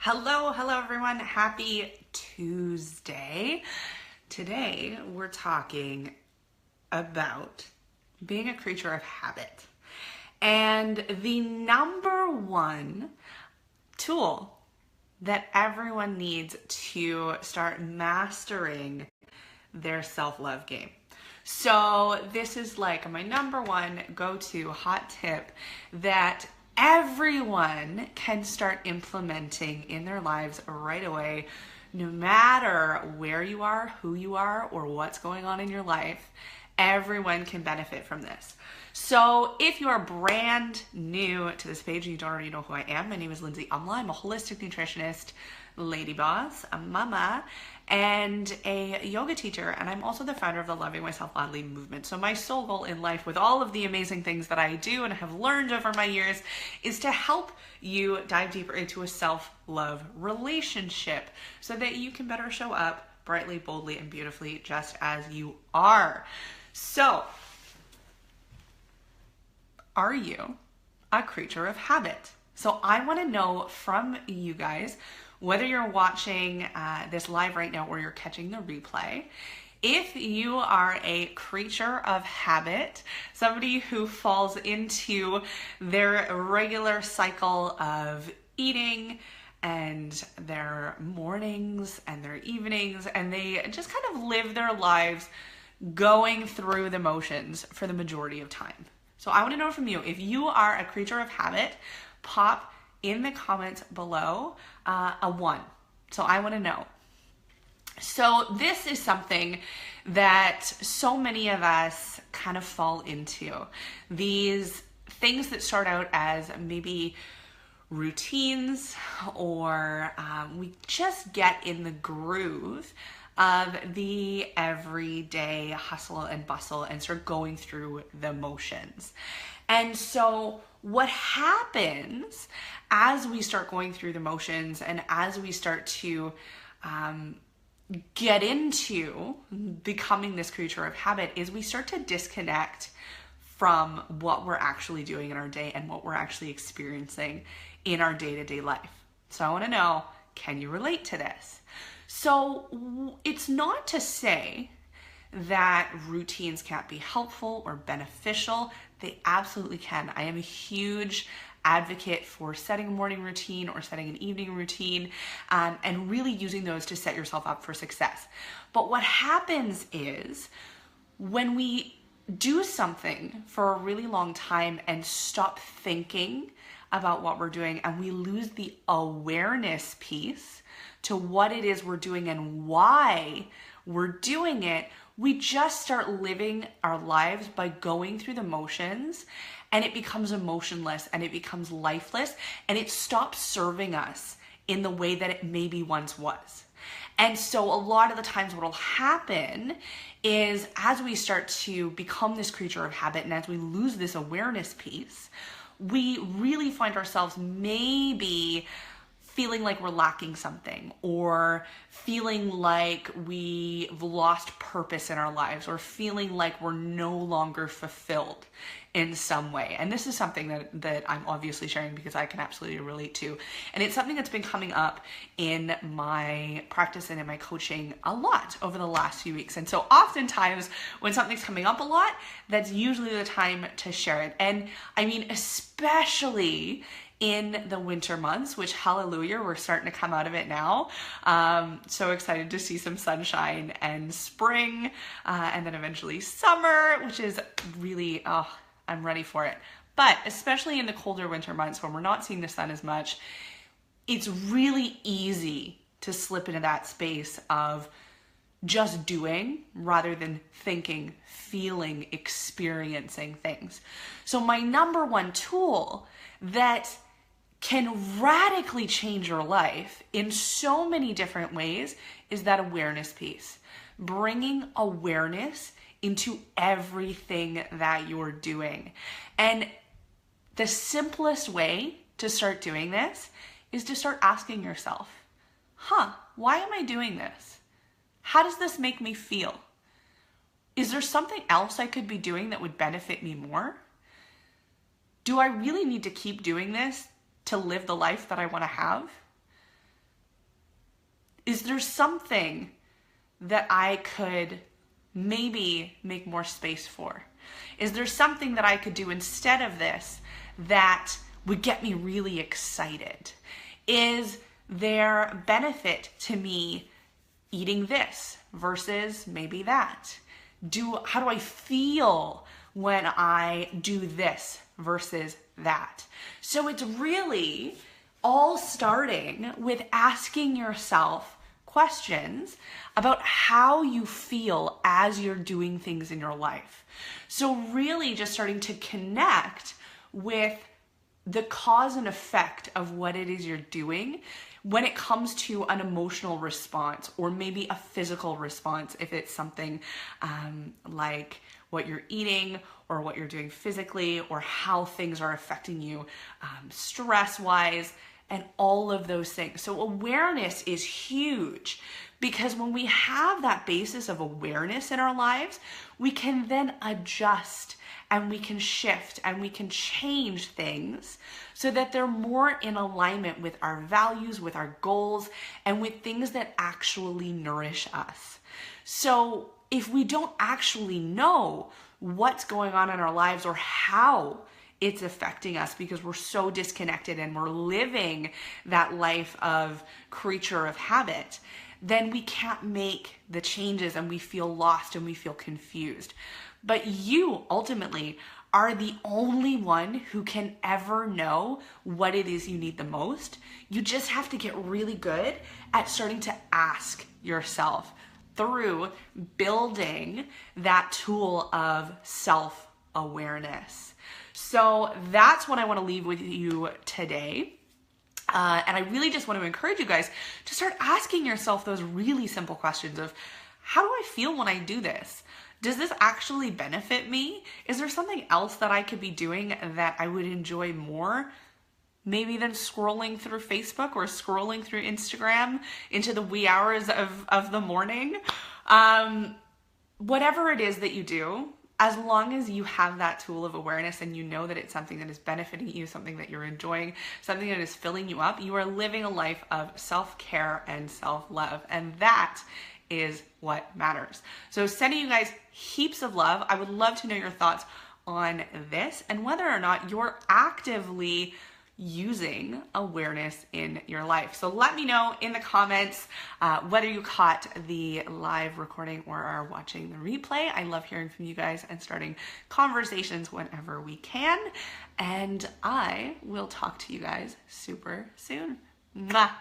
Hello everyone. Happy Tuesday. Today we're talking about being a creature of habit. And the number one tool that everyone needs to start mastering their self-love game. So this is like my number one go-to hot tip that everyone can start implementing in their lives right away, no matter where you are, who you are, or what's going on in your life. Everyone can benefit from this. So if you are brand new to this page and you don't already know who I am, my name is Lindsay Umla. I'm a holistic nutritionist, lady boss, a mama, and a yoga teacher, and I'm also the founder of the Loving Myself Oddly movement. So my sole goal in life, with all of the amazing things that I do and have learned over my years, is to help you dive deeper into a self-love relationship so that you can better show up brightly, boldly, and beautifully just as you are. So, are you a creature of habit? So I want to know from you guys, whether you're watching this live right now or you're catching the replay, if you are a creature of habit, somebody who falls into their regular cycle of eating and their mornings and their evenings, and they just kind of live their lives going through the motions for the majority of time. So I want to know from you, if you are a creature of habit, pop in the comments below a 1. So I want to know. So this is something that so many of us kind of fall into. These things that start out as maybe routines, or we just get in the groove of the everyday hustle and bustle and start going through the motions. And so what happens as we start going through the motions and as we start to get into becoming this creature of habit is we start to disconnect from what we're actually doing in our day and what we're actually experiencing in our day-to-day life. So I want to know, can you relate to this? So it's not to say that routines can't be helpful or beneficial. They absolutely can. I am a huge advocate for setting a morning routine or setting an evening routine, and really using those to set yourself up for success. But what happens is when we do something for a really long time and stop thinking about what we're doing, and we lose the awareness piece to what it is we're doing and why we're doing it, we just start living our lives by going through the motions, and it becomes emotionless and it becomes lifeless, and it stops serving us in the way that it maybe once was. And so a lot of the times what will happen is, as we start to become this creature of habit and as we lose this awareness piece, we really find ourselves maybe feeling like we're lacking something, or feeling like we've lost purpose in our lives, or feeling like we're no longer fulfilled in some way. And this is something that I'm obviously sharing because I can absolutely relate to. And it's something that's been coming up in my practice and in my coaching a lot over the last few weeks. And so oftentimes when something's coming up a lot, that's usually the time to share it. And I mean, especially in the winter months, which, hallelujah, we're starting to come out of it now. So excited to see some sunshine and spring, and then eventually summer, which is really, I'm ready for it. But especially in the colder winter months when we're not seeing the sun as much, it's really easy to slip into that space of just doing rather than thinking, feeling, experiencing things. So my number one tool that can radically change your life in so many different ways is that awareness piece. Bringing awareness into everything that you're doing. And the simplest way to start doing this is to start asking yourself, why am I doing this? How does this make me feel? Is there something else I could be doing that would benefit me more? Do I really need to keep doing this to live the life that I want to have? Is there something that I could maybe make more space for? Is there something that I could do instead of this that would get me really excited? Is there benefit to me eating this versus maybe that? How do I feel when I do this versus that? So it's really all starting with asking yourself questions about how you feel as you're doing things in your life. So really just starting to connect with the cause and effect of what it is you're doing when it comes to an emotional response or maybe a physical response, if it's something like what you're eating or what you're doing physically or how things are affecting you stress-wise and all of those things. So awareness is huge, because when we have that basis of awareness in our lives, we can then adjust and we can shift and we can change things so that they're more in alignment with our values, with our goals, and with things that actually nourish us. So if we don't actually know what's going on in our lives or how it's affecting us because we're so disconnected and we're living that life of creature of habit, then we can't make the changes and we feel lost and we feel confused. But you ultimately are the only one who can ever know what it is you need the most. You just have to get really good at starting to ask yourself through building that tool of self-awareness. So that's what I want to leave with you today. And I really just want to encourage you guys to start asking yourself those really simple questions of, how do I feel when I do this? Does this actually benefit me? Is there something else that I could be doing that I would enjoy more, maybe than scrolling through Facebook or scrolling through Instagram into the wee hours of the morning? Whatever it is that you do, as long as you have that tool of awareness and you know that it's something that is benefiting you, something that you're enjoying, something that is filling you up, you are living a life of self-care and self-love. And that is what matters. So sending you guys heaps of love. I would love to know your thoughts on this and whether or not you're actively using awareness in your life. So let me know in the comments whether you caught the live recording or are watching the replay. I love hearing from you guys and starting conversations whenever we can. And I will talk to you guys super soon. Mwah.